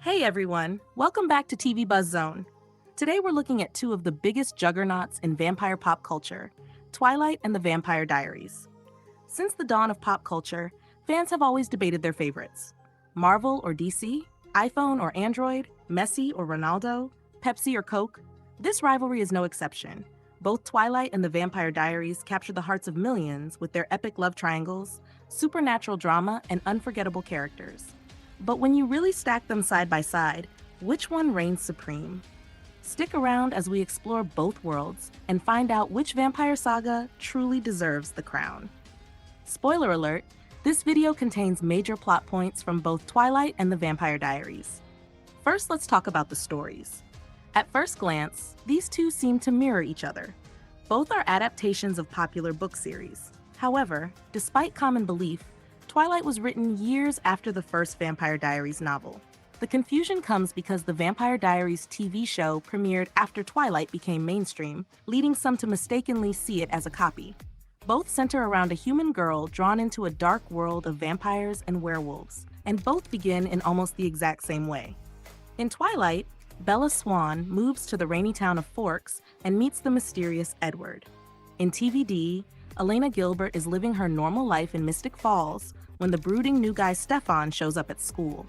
Hey everyone, welcome back to TV Buzz Zone. Today we're looking at two of the biggest juggernauts in vampire pop culture, Twilight and the Vampire Diaries. Since the dawn of pop culture, fans have always debated their favorites. Marvel or DC, iPhone or Android, Messi or Ronaldo, Pepsi or Coke. This rivalry is no exception. Both Twilight and the Vampire Diaries capture the hearts of millions with their epic love triangles, supernatural drama, and unforgettable characters. But when you really stack them side by side, which one reigns supreme? Stick around as we explore both worlds and find out which vampire saga truly deserves the crown. Spoiler alert, this video contains major plot points from both Twilight and the Vampire Diaries. First, let's talk about the stories. At first glance, these two seem to mirror each other. Both are adaptations of popular book series. However, despite common belief, Twilight was written years after the first Vampire Diaries novel. The confusion comes because the Vampire Diaries TV show premiered after Twilight became mainstream, leading some to mistakenly see it as a copy. Both center around a human girl drawn into a dark world of vampires and werewolves, and both begin in almost the exact same way. In Twilight, Bella Swan moves to the rainy town of Forks and meets the mysterious Edward. In TVD, Elena Gilbert is living her normal life in Mystic Falls when the brooding new guy Stefan shows up at school.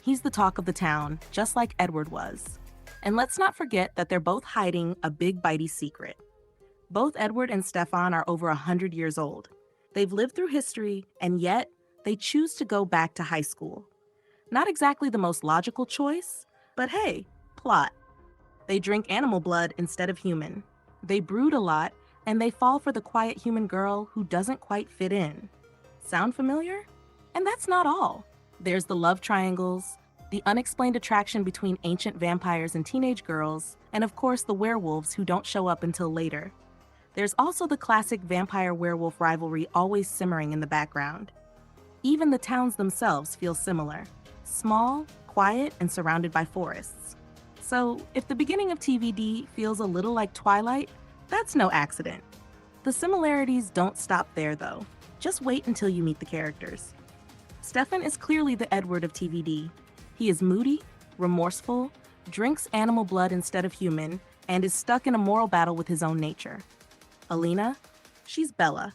He's the talk of the town, just like Edward was. And let's not forget that they're both hiding a big bitey secret. Both Edward and Stefan are over 100 years old. They've lived through history, and yet they choose to go back to high school. Not exactly the most logical choice, but hey, plot. They drink animal blood instead of human. They brood a lot, and they fall for the quiet human girl who doesn't quite fit in. Sound familiar? And that's not all. There's the love triangles, the unexplained attraction between ancient vampires and teenage girls, and of course the werewolves who don't show up until later. There's also the classic vampire-werewolf rivalry always simmering in the background. Even the towns themselves feel similar. Small, quiet, and surrounded by forests. So, if the beginning of TVD feels a little like Twilight, that's no accident. The similarities don't stop there, though. Just wait until you meet the characters. Stefan is clearly the Edward of TVD. He is moody, remorseful, drinks animal blood instead of human, and is stuck in a moral battle with his own nature. Elena? She's Bella,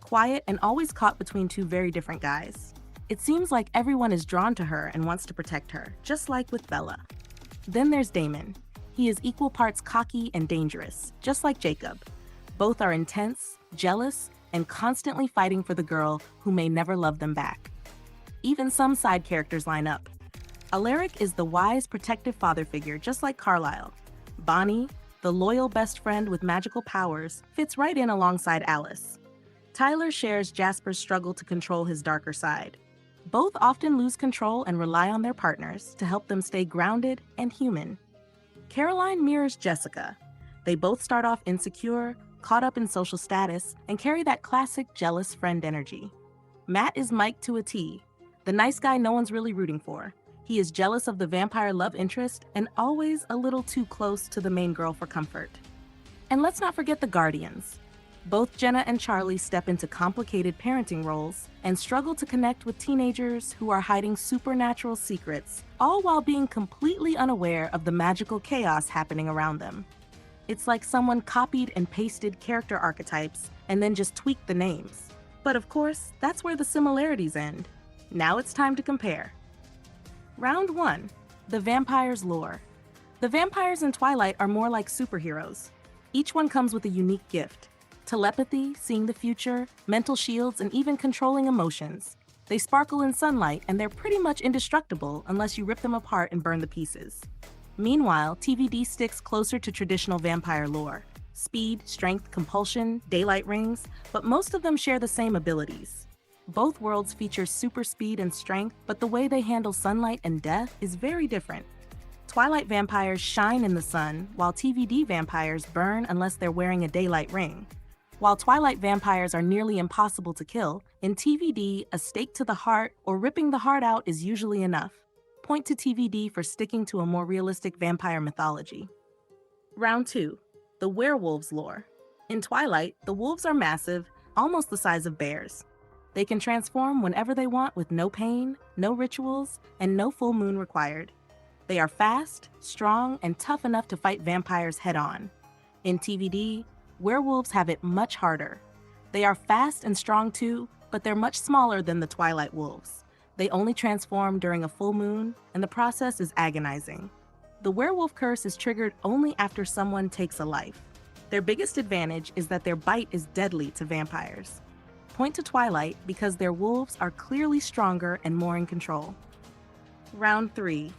quiet and always caught between two very different guys. It seems like everyone is drawn to her and wants to protect her, just like with Bella. Then there's Damon. He is equal parts cocky and dangerous, just like Jacob. Both are intense, jealous, and constantly fighting for the girl who may never love them back. Even some side characters line up. Alaric is the wise, protective father figure, just like Carlisle. Bonnie, the loyal best friend with magical powers, fits right in alongside Alice. Tyler shares Jasper's struggle to control his darker side. Both often lose control and rely on their partners to help them stay grounded and human. Caroline mirrors Jessica. They both start off insecure, caught up in social status, and carry that classic jealous friend energy. Matt is Mike to a T, the nice guy no one's really rooting for. He is jealous of the vampire love interest and always a little too close to the main girl for comfort. And let's not forget the Guardians. Both Jenna and Charlie step into complicated parenting roles and struggle to connect with teenagers who are hiding supernatural secrets, all while being completely unaware of the magical chaos happening around them. It's like someone copied and pasted character archetypes and then just tweaked the names. But of course, that's where the similarities end. Now it's time to compare. Round 1. The vampire's lore. The vampires in Twilight are more like superheroes. Each one comes with a unique gift. Telepathy, seeing the future, mental shields, and even controlling emotions. They sparkle in sunlight, and they're pretty much indestructible unless you rip them apart and burn the pieces. Meanwhile, TVD sticks closer to traditional vampire lore. Speed, strength, compulsion, daylight rings, but most of them share the same abilities. Both worlds feature super speed and strength, but the way they handle sunlight and death is very different. Twilight vampires shine in the sun, while TVD vampires burn unless they're wearing a daylight ring. While Twilight vampires are nearly impossible to kill, in TVD, a stake to the heart or ripping the heart out is usually enough. Point to TVD for sticking to a more realistic vampire mythology. Round 2. The werewolves lore. In Twilight, the wolves are massive, almost the size of bears. They can transform whenever they want with no pain, no rituals, and no full moon required. They are fast, strong, and tough enough to fight vampires head-on. In TVD, werewolves have it much harder. They are fast and strong too, but they're much smaller than the Twilight wolves. They only transform during a full moon, and the process is agonizing. The werewolf curse is triggered only after someone takes a life. Their biggest advantage is that their bite is deadly to vampires. Point to Twilight because their wolves are clearly stronger and more in control. Round 3.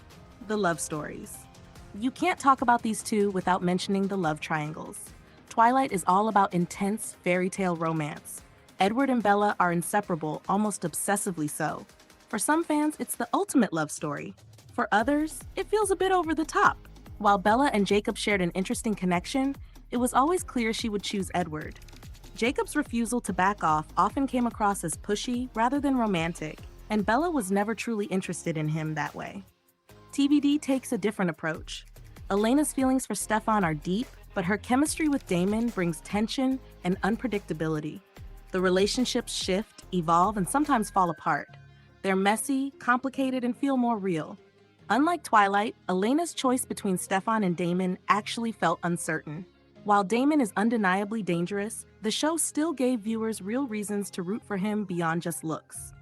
The love stories. You can't talk about these two without mentioning the love triangles. Twilight is all about intense fairy tale romance. Edward and Bella are inseparable, almost obsessively so. For some fans, it's the ultimate love story. For others, it feels a bit over the top. While Bella and Jacob shared an interesting connection, it was always clear she would choose Edward. Jacob's refusal to back off often came across as pushy rather than romantic, and Bella was never truly interested in him that way. TVD takes a different approach. Elena's feelings for Stefan are deep, but her chemistry with Damon brings tension and unpredictability. The relationships shift, evolve, and sometimes fall apart. They're messy, complicated, and feel more real. Unlike Twilight, Elena's choice between Stefan and Damon actually felt uncertain. While Damon is undeniably dangerous, the show still gave viewers real reasons to root for him beyond just looks.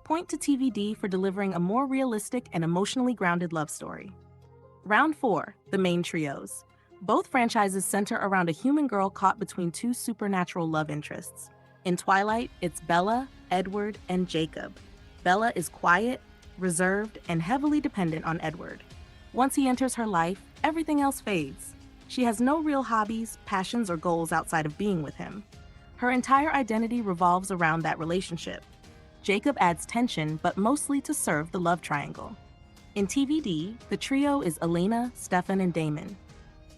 Point to TVD for delivering a more realistic and emotionally grounded love story. Round 4, the main trios. Both franchises center around a human girl caught between two supernatural love interests. In Twilight, it's Bella, Edward, and Jacob. Bella is quiet, reserved, and heavily dependent on Edward. Once he enters her life, everything else fades. She has no real hobbies, passions, or goals outside of being with him. Her entire identity revolves around that relationship. Jacob adds tension, but mostly to serve the love triangle. In TVD, the trio is Elena, Stefan, and Damon.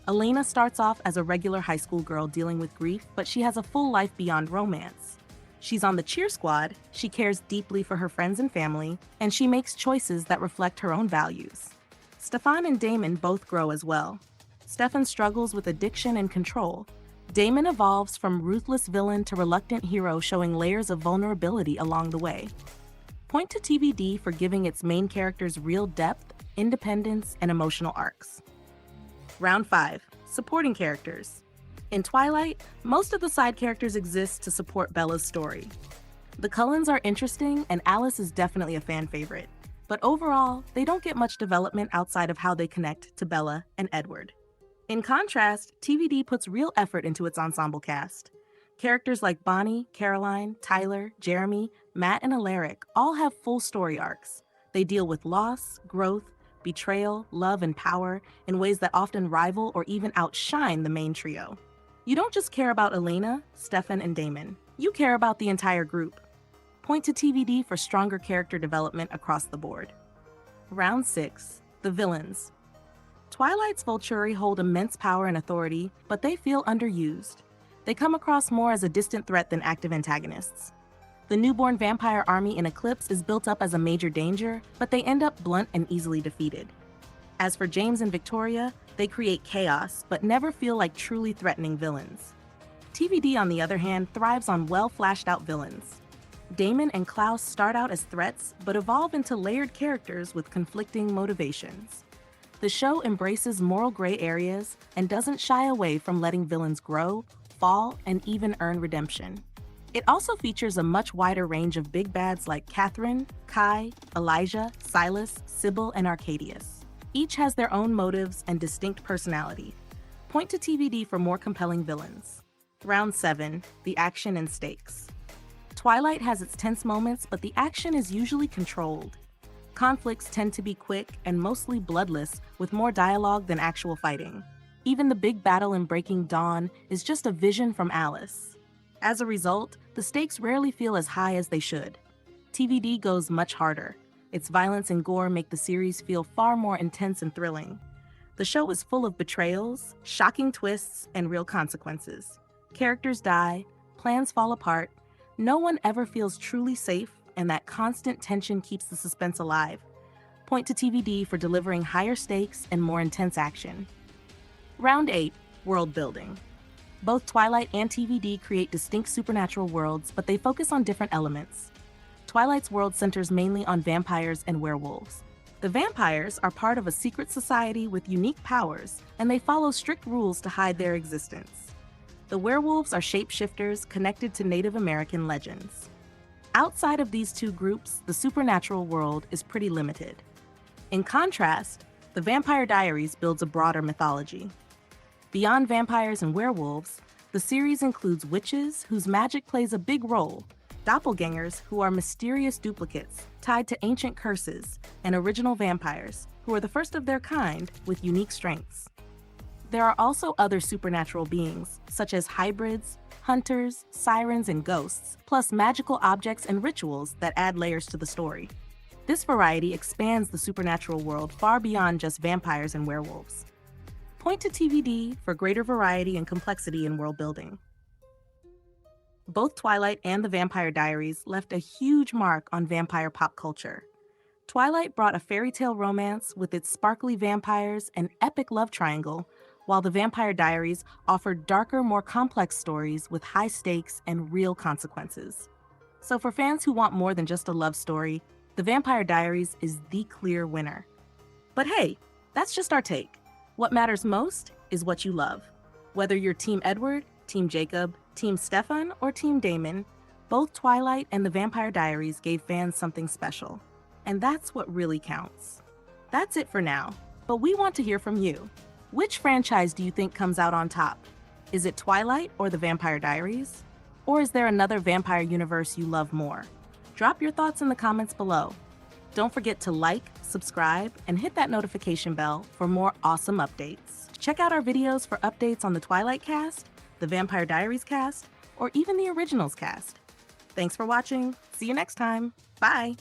Elena starts off as a regular high school girl dealing with grief, but she has a full life beyond romance. She's on the cheer squad, she cares deeply for her friends and family, and she makes choices that reflect her own values. Stefan and Damon both grow as well. Stefan struggles with addiction and control. Damon evolves from ruthless villain to reluctant hero, showing layers of vulnerability along the way. Point to TVD for giving its main characters real depth, independence, and emotional arcs. Round 5. Supporting characters. In Twilight, most of the side characters exist to support Bella's story. The Cullens are interesting, and Alice is definitely a fan favorite. But overall, they don't get much development outside of how they connect to Bella and Edward. In contrast, TVD puts real effort into its ensemble cast. Characters like Bonnie, Caroline, Tyler, Jeremy, Matt, and Alaric all have full story arcs. They deal with loss, growth, betrayal, love, and power in ways that often rival or even outshine the main trio. You don't just care about Elena, Stefan, and Damon. You care about the entire group. Point to TVD for stronger character development across the board. Round 6. The villains. Twilight's Volturi hold immense power and authority, but they feel underused. They come across more as a distant threat than active antagonists. The newborn vampire army in Eclipse is built up as a major danger, but they end up blunt and easily defeated. As for James and Victoria, they create chaos, but never feel like truly threatening villains. TVD, on the other hand, thrives on well-flashed-out villains. Damon and Klaus start out as threats, but evolve into layered characters with conflicting motivations. The show embraces moral gray areas and doesn't shy away from letting villains grow, fall, and even earn redemption. It also features a much wider range of big bads like Catherine, Kai, Elijah, Silas, Sybil, and Arcadius. Each has their own motives and distinct personality. Point to TVD for more compelling villains. Round 7. The action and stakes. Twilight has its tense moments, but the action is usually controlled. Conflicts tend to be quick and mostly bloodless, with more dialogue than actual fighting. Even the big battle in Breaking Dawn is just a vision from Alice. As a result, the stakes rarely feel as high as they should. TVD goes much harder. Its violence and gore make the series feel far more intense and thrilling. The show is full of betrayals, shocking twists, and real consequences. Characters die, plans fall apart, no one ever feels truly safe, and that constant tension keeps the suspense alive. Point to TVD for delivering higher stakes and more intense action. Round 8. World building. Both Twilight and TVD create distinct supernatural worlds, but they focus on different elements. Twilight's world centers mainly on vampires and werewolves. The vampires are part of a secret society with unique powers, and they follow strict rules to hide their existence. The werewolves are shapeshifters connected to Native American legends. Outside of these two groups, the supernatural world is pretty limited. In contrast, the Vampire Diaries builds a broader mythology. Beyond vampires and werewolves, the series includes witches whose magic plays a big role, doppelgangers who are mysterious duplicates tied to ancient curses, and original vampires who are the first of their kind with unique strengths. There are also other supernatural beings, such as hybrids, hunters, sirens, and ghosts, plus magical objects and rituals that add layers to the story. This variety expands the supernatural world far beyond just vampires and werewolves. Point to TVD for greater variety and complexity in world building. Both Twilight and the Vampire Diaries left a huge mark on vampire pop culture. Twilight brought a fairy tale romance with its sparkly vampires and epic love triangle, while the Vampire Diaries offered darker, more complex stories with high stakes and real consequences. So for fans who want more than just a love story, The Vampire Diaries is the clear winner. But hey, that's just our take. What matters most is what you love. Whether you're Team Edward, Team Jacob, Team Stefan, or Team Damon, both Twilight and The Vampire Diaries gave fans something special. And that's what really counts. That's it for now, but we want to hear from you. Which franchise do you think comes out on top? Is it Twilight or The Vampire Diaries? Or is there another vampire universe you love more? Drop your thoughts in the comments below. Don't forget to like, subscribe, and hit that notification bell for more awesome updates. Check out our videos for updates on the Twilight cast, the Vampire Diaries cast, or even the Originals cast. Thanks for watching. See you next time. Bye.